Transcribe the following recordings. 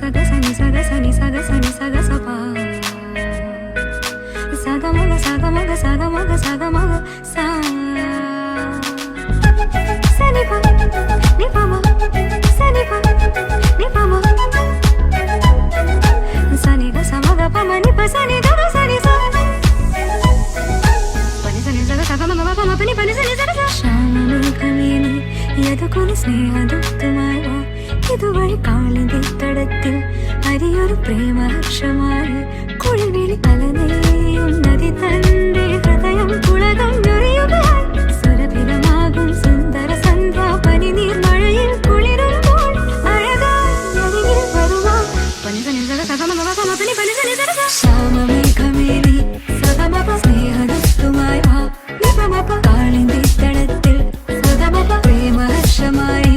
saga sani saga sani saga sani saga sapa saga maga saga maga saga maga saga maga sa sani pa ni pa ma sani pa ni pa ma sani ga sa maga pa ma ni pa sani ga ga sani sa pani sani saga saga maga pa ma pani pani sani saga sa ശ്യാമമേഘമേനി Yadukula സ്നേഹദൂതുമായി വാ ഇതുവഴി കാളിന്റെ തടത്തിൽ അരിയൊരു പ്രേമഹർഷമായി കുളിവിളി തലനെയ്യും നദി തന്റെ ഹൃദയം കുളകഞ്ഞൊറിയുകയായി സുരഭിതമാകും സുന്ദര സന്ധ്യ പനിനീർ മഴയിൽ കുളിരുമ്പോൾ അഴകായി അരികിൽ വരുവാ പനി സനി സഗ സഗമ മമ പമ പനി പനി സനി സഗ ശ്യാമമേഘമേനി സഗമപ സ്നേഹദൂതുമായി വാ നിപമപ കാളിന്റെ തടത്തിൽ സഗമപ പ്രേമഹർഷമായി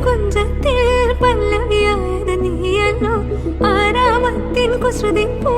കുഞ്ചത്തിൽ പല്ലവിയായത് നീയല്ലോ ആരാമത്തിൻ കുസൃതി പൂ